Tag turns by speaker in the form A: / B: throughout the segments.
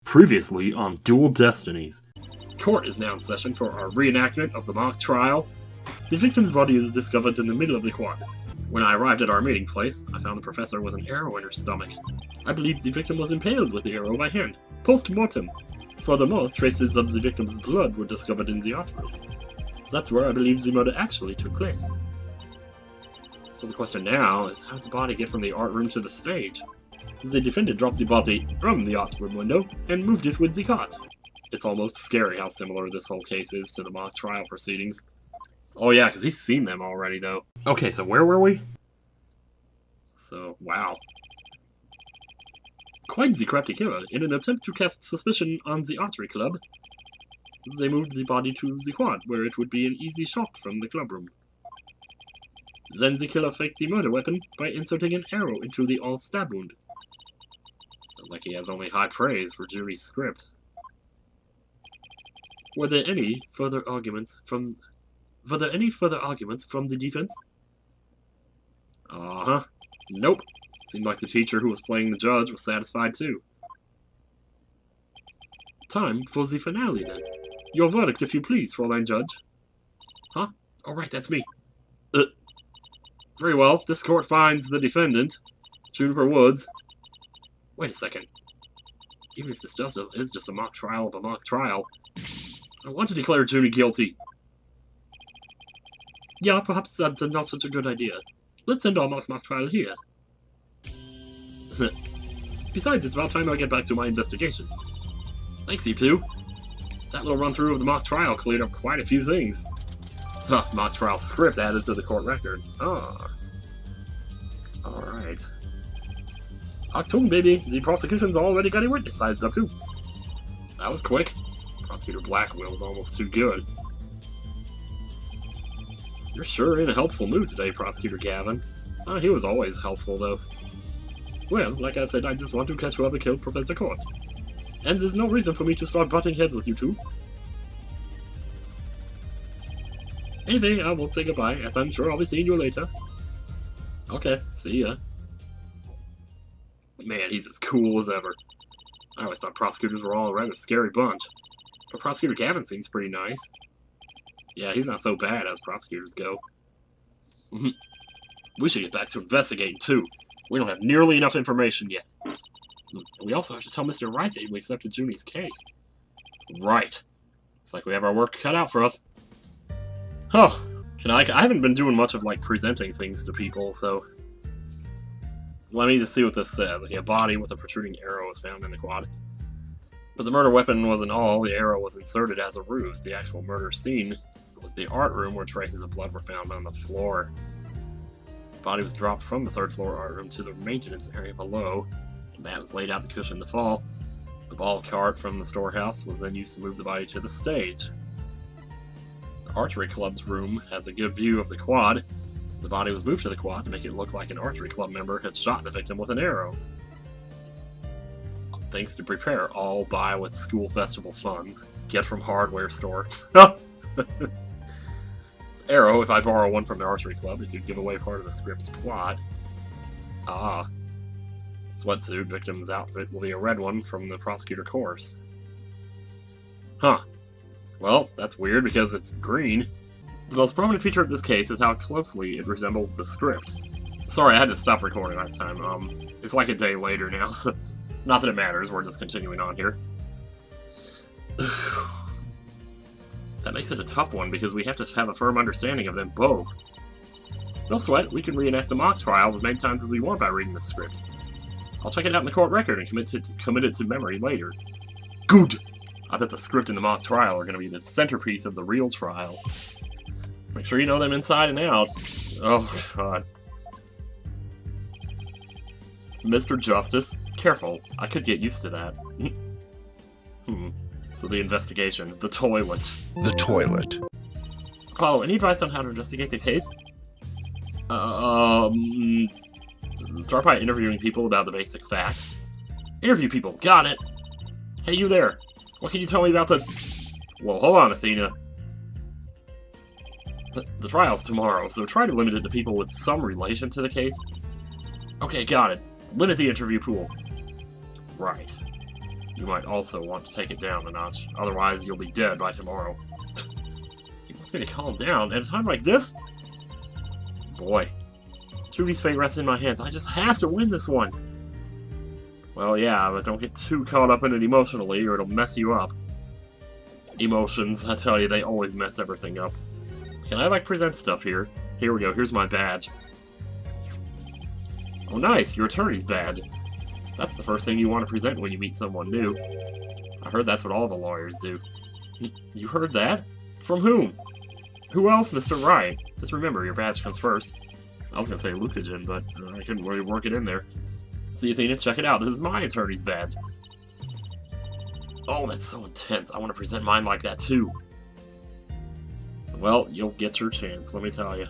A: Previously on Dual Destinies. Court is now in session for our reenactment of the mock trial. The victim's body is discovered in the middle of the quad. When I arrived at our meeting place, I found the professor with an arrow in her stomach. I believe the victim was impaled with the arrow by hand, post-mortem. Furthermore, traces of the victim's blood were discovered in the art room. That's where I believe the murder actually took place. So the question now is, how did the body get from the art room to the stage? The defendant dropped the body from the art room window and moved it with the cart. It's almost scary how similar this whole case is to the mock trial proceedings. Oh yeah, because he's seen them already, though. Okay, so where were we? So, wow. Quite the crafty killer. In an attempt to cast suspicion on the archery club, they moved the body to the quad, where it would be an easy shot from the club room. Then the killer faked the murder weapon by inserting an arrow into the all-stab wound. Sounds like he has only high praise for jury's script. Were there any further arguments from the defense? Uh-huh. Nope. Seemed like the teacher who was playing the judge was satisfied too. Time for the finale then. Your verdict, if you please, Fräulein Judge. Huh? Oh right, that's me. Very well. This court finds the defendant, Juniper Woods. Wait a second. Even if this is just a mock trial of a mock trial, I want to declare Junie guilty. Yeah, perhaps that's not such a good idea. Let's end our mock trial here. Besides, it's about time I get back to my investigation. Thanks, you two. That little run-through of the mock trial cleared up quite a few things. Huh, mock trial script added to the court record. Ah. Alright. Achtung, baby. The prosecution's already got a witness sized up too. That was quick. Prosecutor Blackwell's almost too good. You're sure in a helpful mood today, Prosecutor Gavin. He was always helpful, though. Well, like I said, I just want to catch whoever killed Professor Court. And there's no reason for me to start butting heads with you two. Anyway, I won't say goodbye, as I'm sure I'll be seeing you later. Okay, see ya. Man, he's as cool as ever. I always thought prosecutors were all a rather scary bunch. But Prosecutor Gavin seems pretty nice. Yeah, he's not so bad as prosecutors go. We should get back to investigating, too. We don't have nearly enough information yet. We also have to tell Mr. Wright that we accepted Junie's case. Right. Looks like we have our work cut out for us. Huh. I haven't been doing much of, like, presenting things to people, so... Let me just see what this says. Okay, a body with a protruding arrow was found in the quad. But the murder weapon wasn't all. The arrow was inserted as a ruse. The actual murder scene was the art room where traces of blood were found on the floor. The body was dropped from the third floor art room to the maintenance area below. The mat was laid out to cushion the fall. The ball cart from the storehouse was then used to move the body to the stage. The archery club's room has a good view of the quad. The body was moved to the quad to make it look like an archery club member had shot the victim with an arrow. Things to prepare, all buy with school festival funds. Get from hardware store. Arrow, if I borrow one from the archery club, it could give away part of the script's plot. Ah. Sweatsuit, victim's outfit will be a red one from the prosecutor course. Huh. Well, that's weird because it's green. The most prominent feature of this case is how closely it resembles the script. Sorry, I had to stop recording last time. It's like a day later now, so not that it matters, we're just continuing on here. That makes it a tough one because we have to have a firm understanding of them both. No sweat, we can reenact the mock trial as many times as we want by reading the script. I'll check it out in the court record and commit it to memory later. Good! I bet the script and the mock trial are going to be the centerpiece of the real trial. Make sure you know them inside and out. Oh, God. Mr. Justice, careful. I could get used to that. So the investigation. The toilet.
B: The toilet.
A: Apollo, any advice on how to investigate the case? Start by interviewing people about the basic facts. Interview people, got it! Hey, you there! What can you tell me about the... Whoa, hold on, Athena. The trial's tomorrow, so try to limit it to people with some relation to the case. Okay, got it. Limit the interview pool. Right. You might also want to take it down a notch. Otherwise, you'll be dead by tomorrow. He wants me to calm down at a time like this? Boy. Judy's fate rests in my hands. I just have to win this one. Well, yeah, but don't get too caught up in it emotionally, or it'll mess you up. Emotions, I tell you, they always mess everything up. Can I, like, present stuff here? Here we go, here's my badge. Oh, nice, your attorney's badge. That's the first thing you want to present when you meet someone new. I heard that's what all the lawyers do. You heard that? From whom? Who else, Mr. Wright? Just remember, your badge comes first. I was gonna say Lucagen, but I couldn't really work it in there. See, Athena, check it out. This is my attorney's badge. Oh, that's so intense. I want to present mine like that, too. Well, you'll get your chance, let me tell you.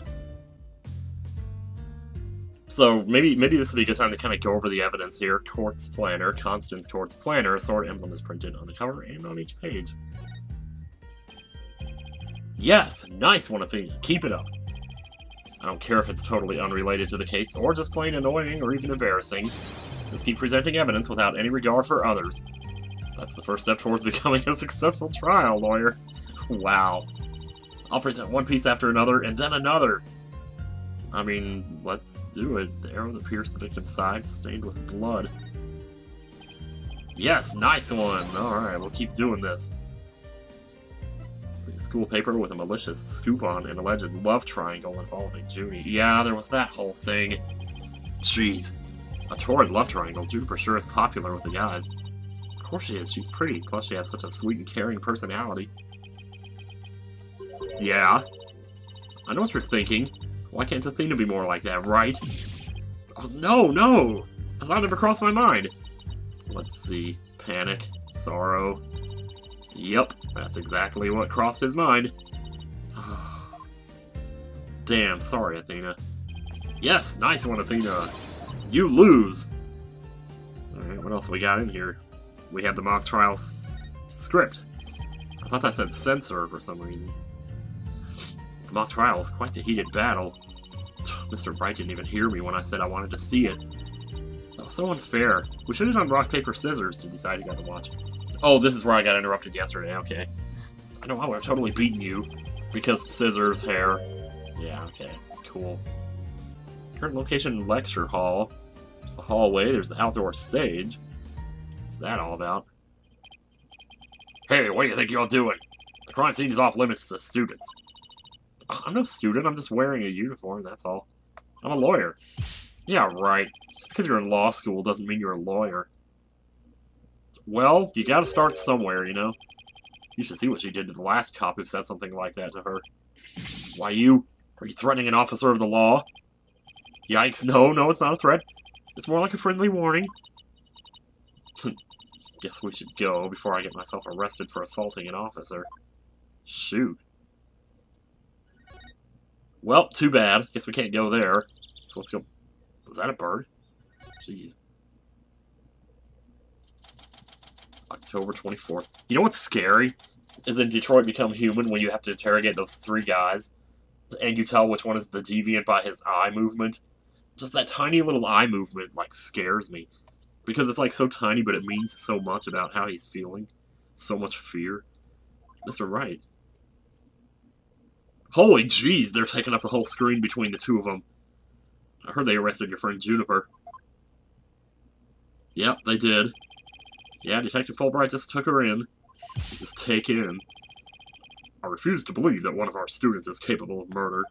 A: So, maybe this would be a good time to kind of go over the evidence here. Court's planner, Constance Court's planner. A sword emblem is printed on the cover and on each page. Yes! Nice one, Athena. Keep it up. I don't care if it's totally unrelated to the case, or just plain annoying, or even embarrassing. Just keep presenting evidence without any regard for others. That's the first step towards becoming a successful trial lawyer. Wow. I'll present one piece after another, and then another. I mean, let's do it. The arrow that pierced the victim's side, stained with blood. Yes, nice one! Alright, we'll keep doing this. School paper with a malicious scoop on an alleged love triangle involving Junie. Yeah, there was that whole thing. Jeez. A torrid love triangle. Juniper sure is popular with the guys. Of course she is. She's pretty. Plus she has such a sweet and caring personality. Yeah. I know what you're thinking. Why can't Athena be more like that, right? Oh, no! The thought never crossed my mind. Let's see. Panic. Sorrow. Yep, that's exactly what crossed his mind. Damn, sorry, Athena. Yes, nice one, Athena. You lose. Alright, what else we got in here? We have the mock trial script. I thought that said censor for some reason. The mock trial was quite the heated battle. Mr. Wright didn't even hear me when I said I wanted to see it. That was so unfair. We should have done rock, paper, scissors to decide who got to watch. Oh, this is where I got interrupted yesterday, okay. I know I would have totally beaten you. Because scissors, hair. Yeah, okay, cool. Current location, lecture hall. There's the hallway, there's the outdoor stage. What's that all about? Hey, what do you think you're doing? The crime scene is off limits to students. I'm no student, I'm just wearing a uniform, that's all. I'm a lawyer. Yeah, right. Just because you're in law school doesn't mean you're a lawyer. Well, you gotta start somewhere, you know? You should see what she did to the last cop who said something like that to her. Why, you? Are you threatening an officer of the law? Yikes, no, it's not a threat. It's more like a friendly warning. Guess we should go before I get myself arrested for assaulting an officer. Shoot. Well, too bad. Guess we can't go there. So let's go. Was that a bird? Jeez. October 24th. You know what's scary? Is in Detroit Become Human when you have to interrogate those three guys, and you tell which one is the deviant by his eye movement. Just that tiny little eye movement, like, scares me. Because it's, like, so tiny, but it means so much about how he's feeling. So much fear. Mr. Wright. Holy jeez, they're taking up the whole screen between the two of them. I heard they arrested your friend Juniper. Yep, they did. Yeah, Detective Fulbright just took her in. Just take in. I refuse to believe that one of our students is capable of murder.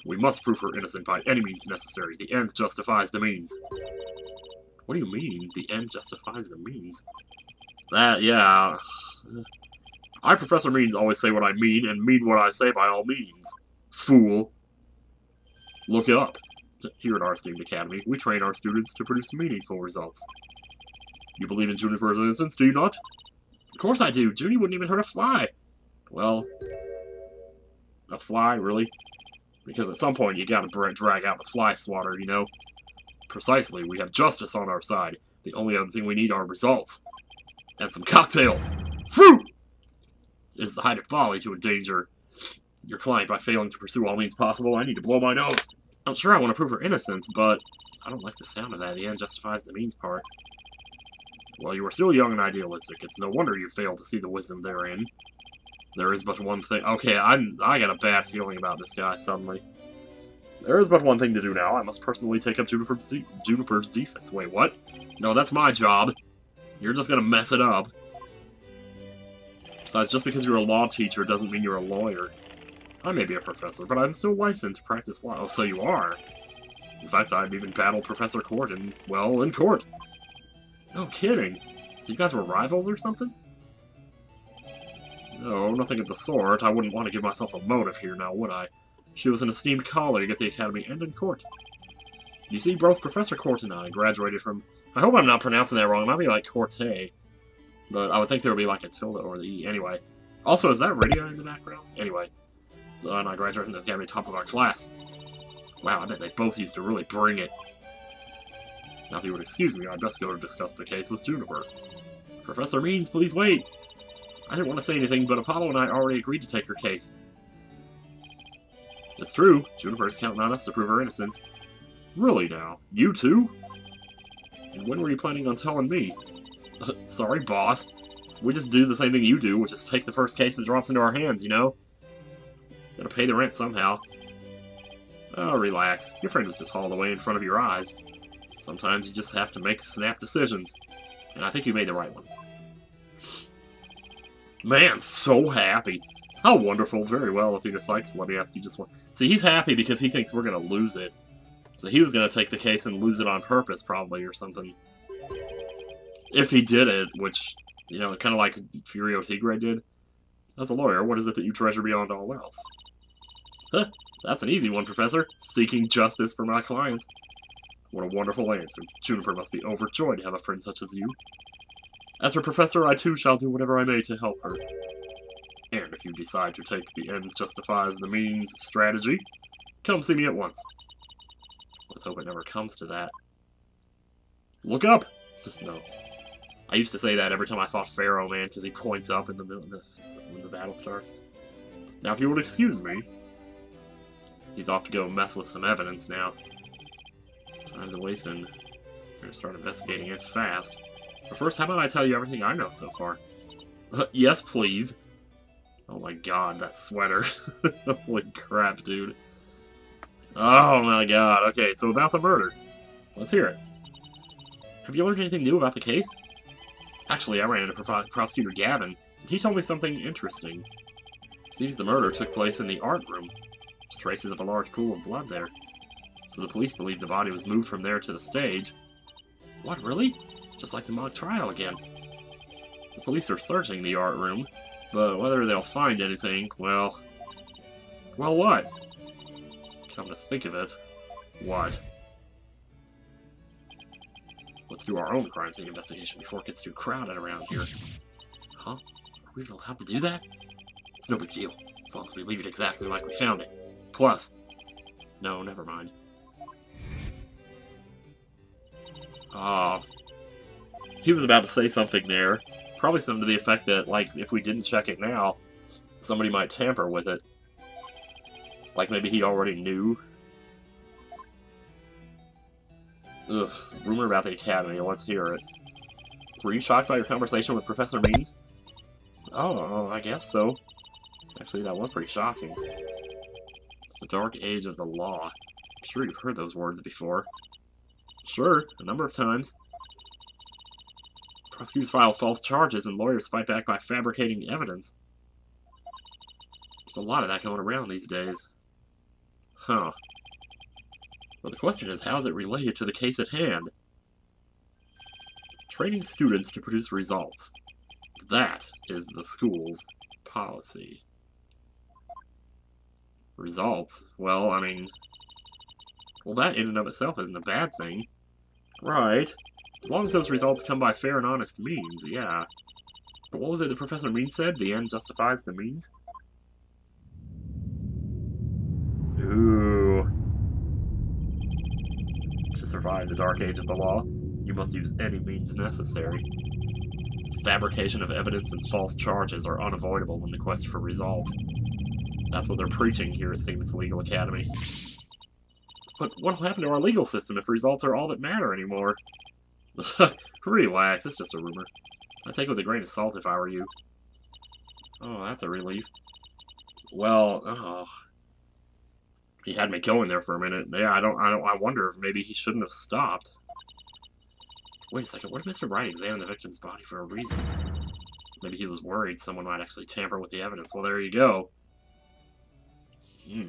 A: We must prove her innocent by any means necessary. The end justifies the means. What do you mean, the end justifies the means? That, yeah. I, Professor Means, always say what I mean, and mean what I say by all means. Fool. Look up. Here at our esteemed academy, we train our students to produce meaningful results. You believe in Juniper's innocence, do you not? Of course I do. Junie wouldn't even hurt a fly. Well, a fly, really? Because at some point you gotta drag out the fly swatter, you know? Precisely, we have justice on our side. The only other thing we need are results. And some cocktail. Fruit! It is the height of folly to endanger your client by failing to pursue all means possible. I need to blow my nose. I'm sure I want to prove her innocence, but I don't like the sound of that. The end justifies the means part. Well, you are still young and idealistic. It's no wonder you failed to see the wisdom therein. There is but one thing... Okay, I got a bad feeling about this guy suddenly. There is but one thing to do now. I must personally take up Juniper's defense. Wait, what? No, that's my job. You're just gonna mess it up. Besides, just because you're a law teacher doesn't mean you're a lawyer. I may be a professor, but I'm still licensed to practice law. Oh, so you are. In fact, I've even battled Professor Court in court. No kidding. So you guys were rivals or something? No, nothing of the sort. I wouldn't want to give myself a motive here now, would I? She was an esteemed colleague at the Academy and in court. You see, both Professor Court and I graduated from... I hope I'm not pronouncing that wrong. It might be like Corte. But I would think there would be like a tilde or the E. Anyway. Also, is that radio in the background? Anyway. And I graduated from the Academy top of our class. Wow, I bet they both used to really bring it. Now, if you would excuse me, I'd best go to discuss the case with Juniper. Professor Means, please wait! I didn't want to say anything, but Apollo and I already agreed to take her case. It's true. Juniper's counting on us to prove her innocence. Really now? You too? And when were you planning on telling me? Sorry, boss. We just do the same thing you do, which is take the first case that drops into our hands, you know? Gotta pay the rent somehow. Oh, relax. Your friend was just hauled away in front of your eyes. Sometimes you just have to make snap decisions. And I think you made the right one. Man, so happy. How wonderful. Very well, Athena Sykes. Let me ask you just one. See, he's happy because he thinks we're going to lose it. So he was going to take the case and lose it on purpose, probably, or something. If he did it, which, you know, kind of like Furio Tigre did. As a lawyer, what is it that you treasure beyond all else? Huh, that's an easy one, Professor. Seeking justice for my clients. What a wonderful answer. Juniper must be overjoyed to have a friend such as you. As for Professor, I too shall do whatever I may to help her. And if you decide to take the end justifies the means strategy, come see me at once. Let's hope it never comes to that. Look up! No. I used to say that every time I fought Pharaoh, man, because he points up in the middle when the battle starts. Now, if you would excuse me, he's off to go mess with some evidence now. Time's a wasting. We're gonna start investigating it fast. But first, how about I tell you everything I know so far? Yes, please. Oh my god, that sweater. Holy crap, dude. Oh my god. Okay, so about the murder. Let's hear it. Have you learned anything new about the case? Actually, I ran into Prosecutor Gavin, and he told me something interesting. Seems the murder took place in the art room. There's traces of a large pool of blood there. So the police believe the body was moved from there to the stage. What, really? Just like the mock trial again. The police are searching the art room, but whether they'll find anything, well, what? Come to think of it, what? Let's do our own crime scene investigation before it gets too crowded around here. Huh? Are we even allowed to do that? It's no big deal, as long as we leave it exactly like we found it. Plus, no, never mind. He was about to say something there. Probably something to the effect that, like, if we didn't check it now, somebody might tamper with it. Like, maybe he already knew. Ugh, rumor about the Academy, let's hear it. Were you shocked by your conversation with Professor Means? Oh, I guess so. Actually, that was pretty shocking. The dark age of the law. I'm sure you've heard those words before. Sure, a number of times. Prosecutors file false charges and lawyers fight back by fabricating evidence. There's a lot of that going around these days. Huh. Well, the question is, how is it related to the case at hand? Training students to produce results. That is the school's policy. Results? Well, I mean... Well, that in and of itself isn't a bad thing. Right. As long as those results come by fair and honest means, yeah. But what was it that Professor Means said? The end justifies the means? Ooh. To survive the dark age of the law, you must use any means necessary. Fabrication of evidence and false charges are unavoidable in the quest for results. That's what they're preaching here at Themis Legal Academy. But what'll happen to our legal system if results are all that matter anymore? Relax, it's just a rumor. I'd take it with a grain of salt if I were you. Oh, that's a relief. Well, oh. He had me going there for a minute. Yeah, I wonder if maybe he shouldn't have stopped. Wait a second, what if Mr. Wright examined the victim's body for a reason? Maybe he was worried someone might actually tamper with the evidence. Well, there you go. I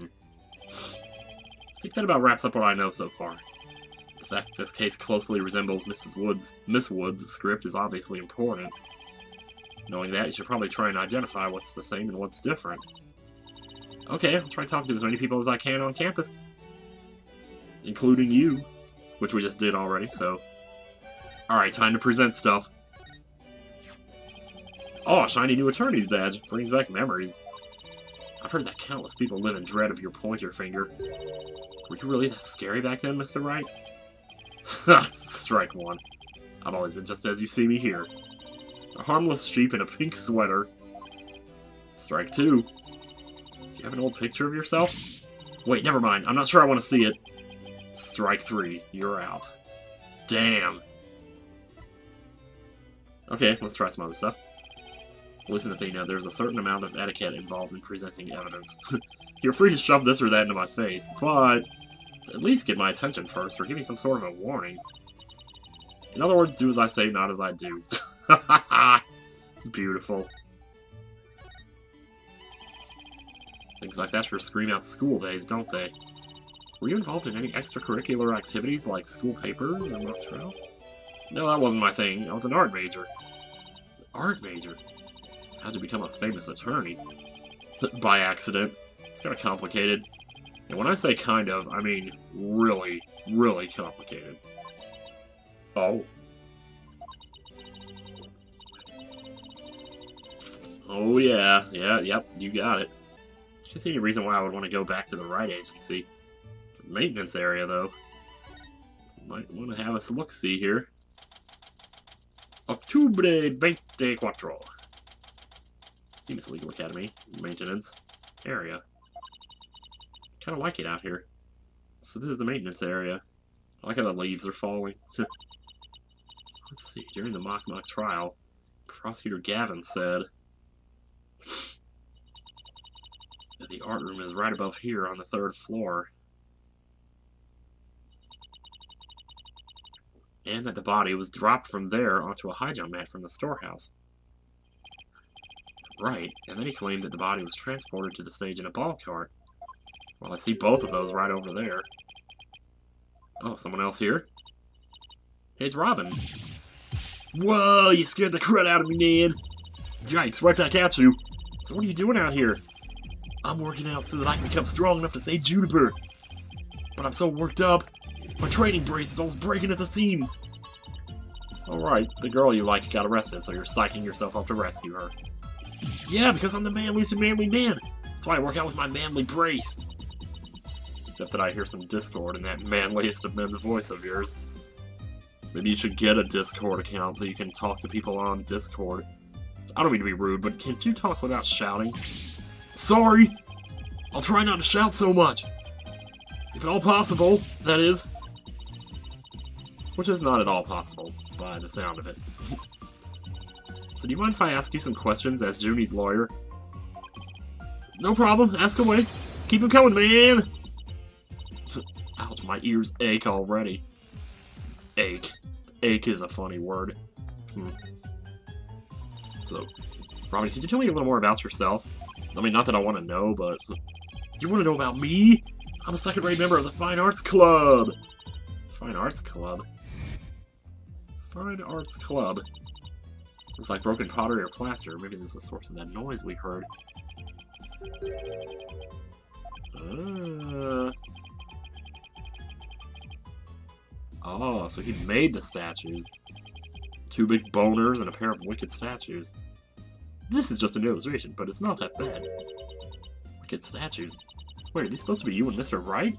A: think that about wraps up what I know so far. The fact that this case closely resembles Miss Wood's script is obviously important. Knowing that, you should probably try and identify what's the same and what's different. Okay, I'll try talking to as many people as I can on campus. Including you, which we just did already, so... Alright, time to present stuff. Oh, a shiny new attorney's badge. Brings back memories. I've heard that countless people live in dread of your pointer finger. Were you really that scary back then, Mr. Wright? Strike one. I've always been just as you see me here. A harmless sheep in a pink sweater. Strike two. Do you have an old picture of yourself? Wait, never mind. I'm not sure I want to see it. Strike three. You're out. Damn. Okay, let's try some other stuff. Listen, Athena, there's a certain amount of etiquette involved in presenting evidence. You're free to shove this or that into my face, but at least get my attention first, or give me some sort of a warning. In other words, do as I say, not as I do. Beautiful. Things like that sure scream out school days, don't they? Were you involved in any extracurricular activities like school papers or mock trials? No, that wasn't my thing. I was an art major. Art major? How'd you become a famous attorney? By accident. It's kind of complicated. And when I say kind of, I mean really, really complicated. Oh. Oh yeah, yep, you got it. I can't see any reason why I would want to go back to the Wright agency. Maintenance area, though. Might want to have us look-see here. Octubre 24. Seems Legal Academy. Maintenance area. Kind of like it out here. So this is the maintenance area. I like how the leaves are falling. Let's see. During the mock trial, Prosecutor Gavin said that the art room is right above here on the 3rd floor. And that the body was dropped from there onto a high jump mat from the storehouse. Right, and then he claimed that the body was transported to the stage in a ball cart. Well, I see both of those right over there. Oh, someone else here? Hey, it's Robin. Whoa, you scared the crud out of me, man. Yikes, right back at you. So what are you doing out here? I'm working out so that I can become strong enough to save Juniper. But I'm so worked up. My training brace is almost breaking at the seams. Alright, the girl you like got arrested, so you're psyching yourself up to rescue her. Yeah, because I'm the manliest of manly men. That's why I work out with my manly brace. Except that I hear some discord in that manliest of men's voice of yours. Maybe you should get a Discord account so you can talk to people on Discord. I don't mean to be rude, but can't you talk without shouting? Sorry! I'll try not to shout so much. If at all possible, that is. Which is not at all possible, by the sound of it. So do you mind if I ask you some questions as Junie's lawyer? No problem, ask away. Keep them coming, man! Ouch, my ears ache already. Ache. Ache is a funny word. So, Robin, could you tell me a little more about yourself? I mean, not that I want to know, but... You want to know about me? I'm a second-rate member of the Fine Arts Club! Fine Arts Club? Fine Arts Club. It's like broken pottery or plaster. Maybe this is the source of that noise we heard. Oh, so he made the statues. 2 big boners and a pair of wicked statues. This is just an illustration, but it's not that bad. Wicked statues. Wait, are these supposed to be you and Mr. Wright?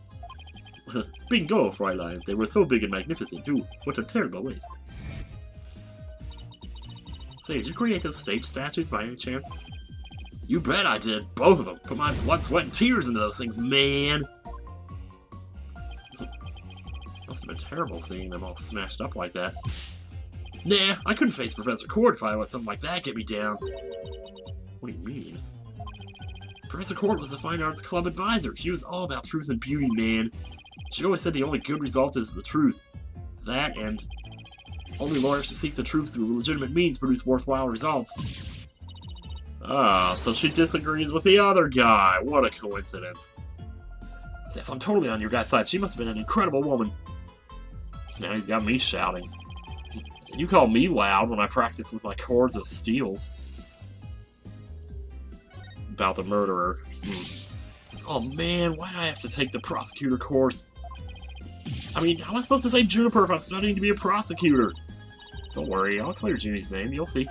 A: Bingo, Fräulein. They were so big and magnificent, too. What a terrible waste. Say, did you create those stage statues by any chance? You bet I did. Both of them. Put my blood, sweat, and tears into those things, man. Must have been terrible seeing them all smashed up like that. Nah, I couldn't face Professor Cord if I let something like that get me down. What do you mean? Professor Cord was the Fine Arts Club advisor. She was all about truth and beauty, man. She always said the only good result is the truth. That, and only lawyers who seek the truth through legitimate means produce worthwhile results. Ah, so she disagrees with the other guy. What a coincidence. Yes, I'm totally on your guy's side. She must have been an incredible woman. So now he's got me shouting. You call me loud when I practice with my cords of steel. About the murderer. Oh man, why do I have to take the prosecutor course? I mean, how am I supposed to save Juniper if I'm studying to be a prosecutor? Don't worry, I'll clear Junie's name, you'll see.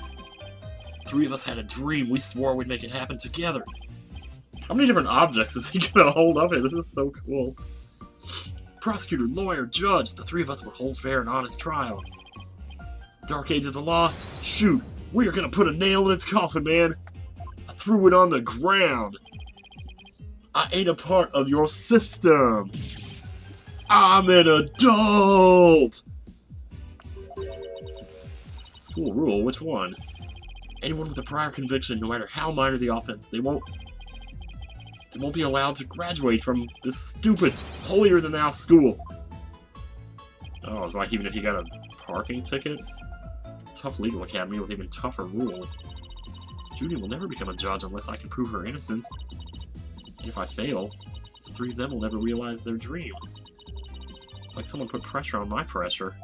A: Three of us had a dream, we swore we'd make it happen together. How many different objects is he gonna hold up here? This is so cool. Prosecutor, lawyer, judge, the three of us would hold fair and honest trials. Dark age of the law? Shoot, we are gonna put a nail in its coffin, man. I threw it on the ground. I ain't a part of your system. I'm an adult! School rule, which one? Anyone with a prior conviction, no matter how minor the offense, they won't be allowed to graduate from this stupid, holier-than-thou school. Oh, it's like even if you got a parking ticket? Tough legal academy with even tougher rules. Judy will never become a judge unless I can prove her innocence. And if I fail, the three of them will never realize their dream. It's like someone put pressure on my pressure.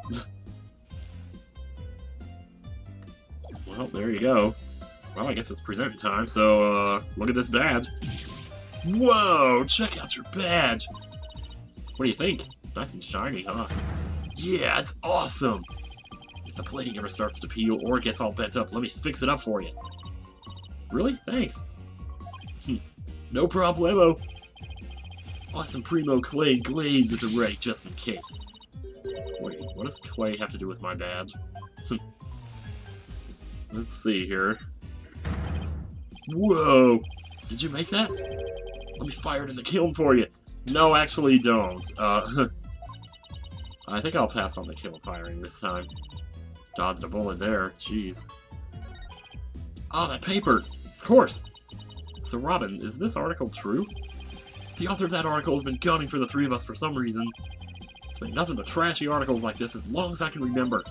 A: Well, there you go. Well, I guess it's present time, so, look at this badge. Whoa! Check out your badge! What do you think? Nice and shiny, huh? Yeah, it's awesome! If the plating ever starts to peel or gets all bent up, let me fix it up for you. Really? Thanks. No problemo. I'll have some primo clay glaze at the ready, just in case. Wait, what does clay have to do with my badge? Let's see here. Whoa! Did you make that? Let me fire it in the kiln for you. No, actually don't. I think I'll pass on the kiln firing this time. Dodged a bullet there. Jeez. Ah, that paper! Of course! So, Robin, is this article true? The author of that article has been gunning for the three of us for some reason. It's been nothing but trashy articles like this as long as I can remember.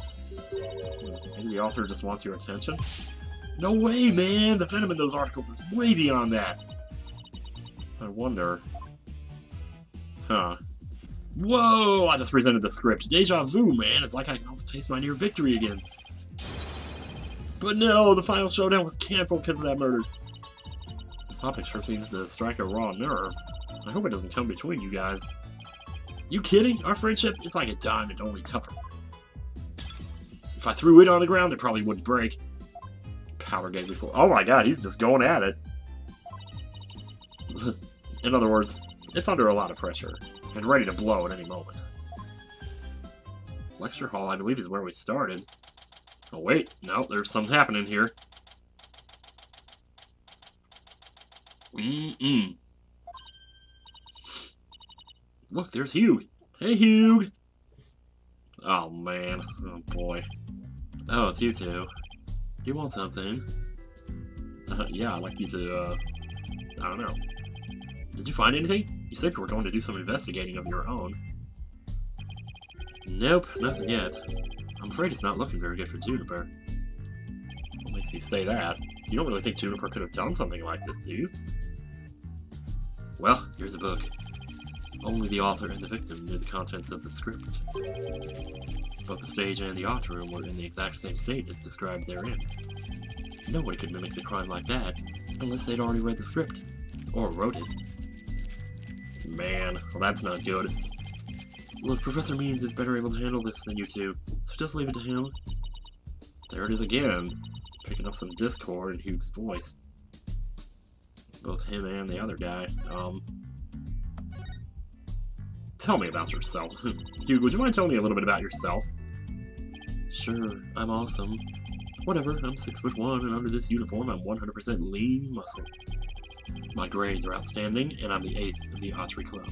A: Maybe the author just wants your attention? No way, man! The venom in those articles is way beyond that! I wonder... Huh. Whoa! I just presented the script. Deja vu, man! It's like I can almost taste my near victory again. But no! The final showdown was cancelled because of that murder. This topic sure seems to strike a raw nerve. I hope it doesn't come between you guys. You kidding? Our friendship is like a diamond, only tougher. If I threw it on the ground, it probably wouldn't break. Power gave me full. Oh my god, he's just going at it. In other words, it's under a lot of pressure, and ready to blow at any moment. Lecture hall, I believe, is where we started. Oh wait, no, there's something happening here. Look, there's Hugh. Hey, Hugh! Oh man, oh boy. Oh, it's you two. Do you want something? Yeah, I'd like you to, I don't know. Did you find anything? You said you were going to do some investigating of your own. Nope, nothing yet. I'm afraid it's not looking very good for Juniper. What makes you say that? You don't really think Juniper could have done something like this, do you? Well, here's a book. Only the author and the victim knew the contents of the script. Both the stage and the art room were in the exact same state as described therein. Nobody could mimic the crime like that, unless they'd already read the script. Or wrote it. Man, well that's not good. Look, Professor Means is better able to handle this than you two, so just leave it to him. There it is again, picking up some discord in Hugh's voice. Both him and the other guy. Tell me about yourself. Hugh, would you mind telling me a little bit about yourself? Sure, I'm awesome. Whatever, I'm 6'1", and under this uniform I'm 100% lean muscle. My grades are outstanding, and I'm the ace of the archery club.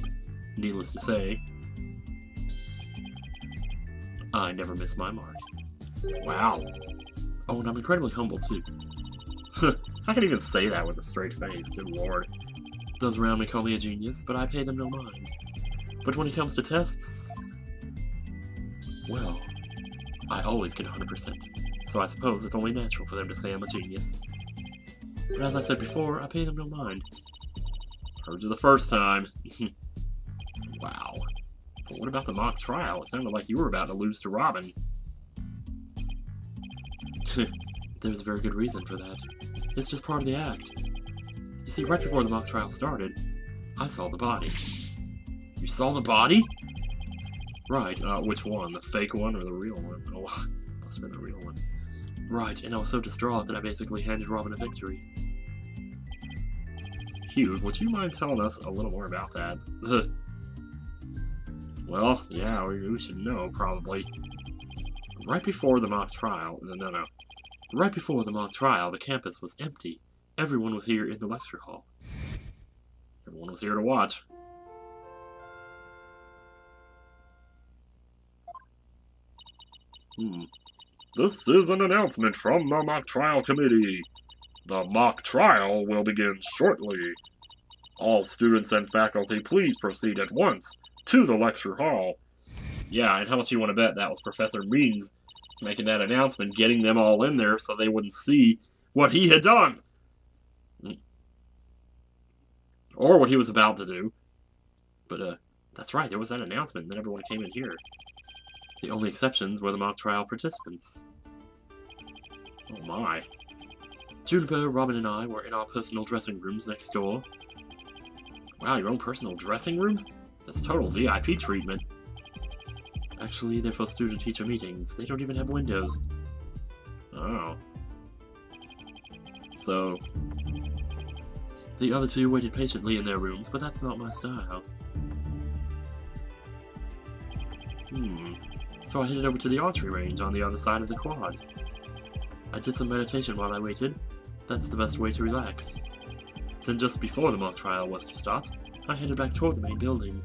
A: Needless to say, I never miss my mark. Wow. Oh, and I'm incredibly humble, too. I can even say that with a straight face, good lord. Those around me call me a genius, but I pay them no mind. But when it comes to tests... well, I always get 100%, so I suppose it's only natural for them to say I'm a genius. But as I said before, I pay them no mind. Heard you the first time. Wow. But what about the mock trial? It sounded like you were about to lose to Robin. There's a very good reason for that. It's just part of the act. You see, right before the mock trial started, I saw the body. You saw the body? Right, which one? The fake one or the real one? Oh, must have been the real one. Right, and I was so distraught that I basically handed Robin a victory. Hugh, would you mind telling us a little more about that? Well, yeah, we should know, probably. Right before the mock trial... No. Right before the mock trial, the campus was empty. Everyone was here in the lecture hall. Everyone was here to watch. This is an announcement from the mock trial committee. The mock trial will begin shortly. All students and faculty, please proceed at once to the lecture hall. Yeah, and how much you want to bet that was Professor Means making that announcement, getting them all in there so they wouldn't see what he had done. Or what he was about to do. But, that's right, there was that announcement, and then everyone came in here. The only exceptions were the mock trial participants. Oh my. Juniper, Robin, and I were in our personal dressing rooms next door. Wow, your own personal dressing rooms? That's total VIP treatment. Actually, they're for student-teacher meetings. They don't even have windows. Oh. So... the other two waited patiently in their rooms, but that's not my style. So I headed over to the archery range on the other side of the quad. I did some meditation while I waited. That's the best way to relax. Then just before the mock trial was to start, I headed back toward the main building.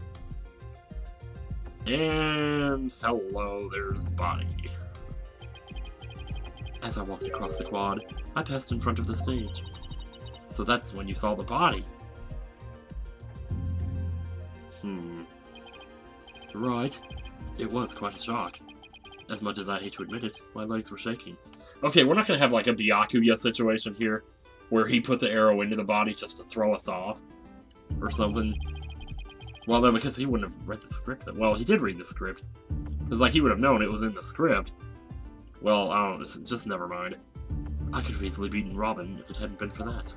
A: And hello, there's Bonnie. As I walked across the quad, I passed in front of the stage. So that's when you saw the body. Right. It was quite a shock. As much as I hate to admit it, my legs were shaking. Okay, we're not gonna have like a Byakuya situation here, where he put the arrow into the body just to throw us off, or something. Well, no, because he wouldn't have read the script. Well, he did read the script. It's like he would have known it was in the script. Well, I don't know, just never mind. I could have easily beaten Robin if it hadn't been for that.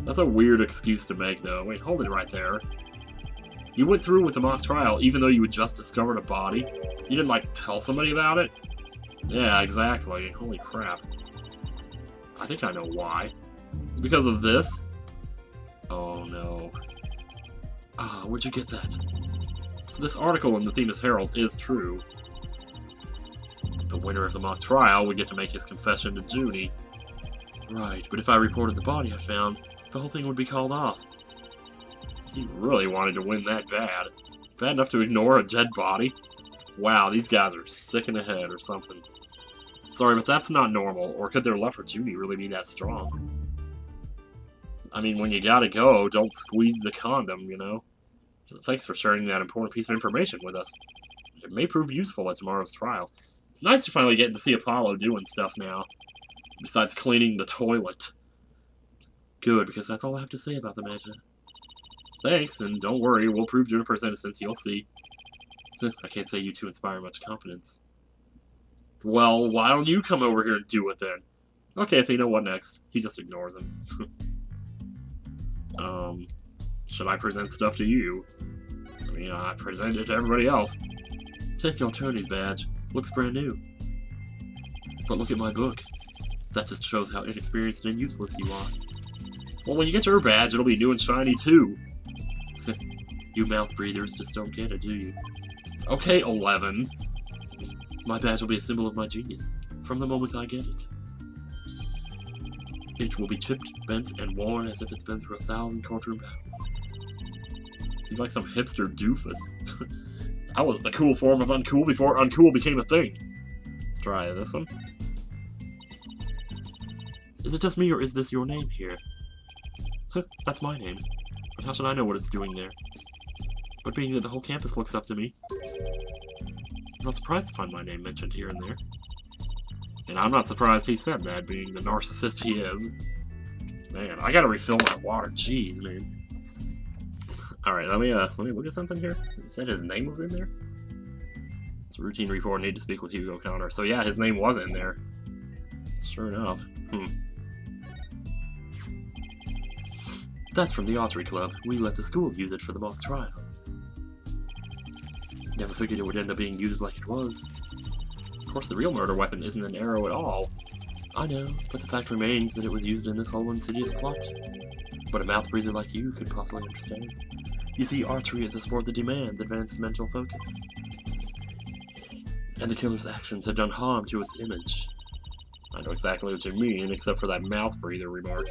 A: That's a weird excuse to make, though. Wait, hold it right there. You went through with the mock trial even though you had just discovered a body? You didn't, like, tell somebody about it? Yeah, exactly. Holy crap. I think I know why. It's because of this? Oh, no. Ah, where'd you get that? So this article in the Athena's Herald is true. The winner of the mock trial would get to make his confession to Junie. Right, but if I reported the body I found, the whole thing would be called off. He really wanted to win that bad. Bad enough to ignore a dead body? Wow, these guys are sick in the head or something. Sorry, but that's not normal. Or could their love for Junie really be that strong? I mean, when you gotta go, don't squeeze the condom, you know? So thanks for sharing that important piece of information with us. It may prove useful at tomorrow's trial. It's nice to finally get to see Apollo doing stuff now. Besides cleaning the toilet. Good, because that's all I have to say about the matter. Thanks, and don't worry, we'll prove Juniper's innocence, you'll see. I can't say you two inspire much confidence. Well, why don't you come over here and do it then? Okay, Athena, what next? He just ignores him. Should I present stuff to you? I mean, I present it to everybody else. Take your attorney's badge. Looks brand new. But look at my book. That just shows how inexperienced and useless you are. Well, when you get your badge, it'll be new and shiny, too. You mouth breathers just don't get it, do you? Okay, 11. My badge will be a symbol of my genius, from the moment I get it. It will be chipped, bent, and worn as if it's been through 1,000 courtroom battles. He's like some hipster doofus. That was the cool form of uncool before uncool became a thing. Let's try this one. Is it just me, or is this your name here? Huh, that's my name. But how should I know what it's doing there? But being that the whole campus looks up to me, I'm not surprised to find my name mentioned here and there. And I'm not surprised he said that, being the narcissist he is. Man, I gotta refill my water. Jeez, man. Alright, let me look at something here. He said his name was in there? It's a routine report, need to speak with Hugh O'Connor. So yeah, his name was in there. Sure enough. That's from the archery club. We let the school use it for the mock trial. Never figured it would end up being used like it was. Of course, the real murder weapon isn't an arrow at all. I know, but the fact remains that it was used in this whole insidious plot. But a mouth breather like you could possibly understand. You see, archery is a sport that demands advanced mental focus. And the killer's actions have done harm to its image. I know exactly what you mean, except for that mouth breather remark.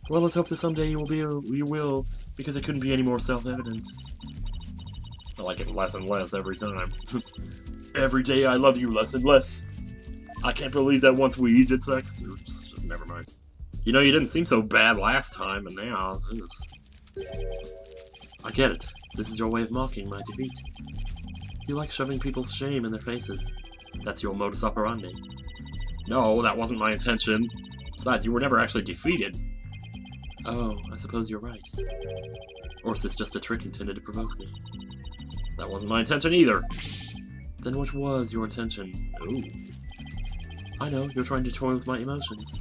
A: Well, let's hope that someday you will, because it couldn't be any more self-evident. I like it less and less every time. Every day I love you less and less. I can't believe that once we did sex. Oops, never mind. You know, you didn't seem so bad last time, and now... Ugh. I get it. This is your way of mocking my defeat. You like shoving people's shame in their faces. That's your modus operandi. No, that wasn't my intention. Besides, you were never actually defeated. Oh, I suppose you're right. Or is this just a trick intended to provoke me? That wasn't my intention either. Then what was your intention? Ooh. I know, you're trying to toy with my emotions.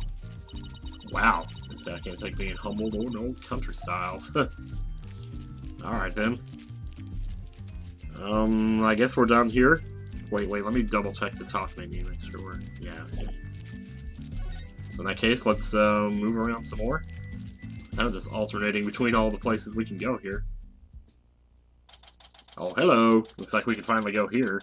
A: Wow, this guy can't take being humbled or an old country style. Alright then. I guess we're done here. Wait, let me double check the talk menu, make sure we're... Yeah, okay. So in that case, let's move around some more. Kind of just alternating between all the places we can go here. Oh, hello! Looks like we can finally go here.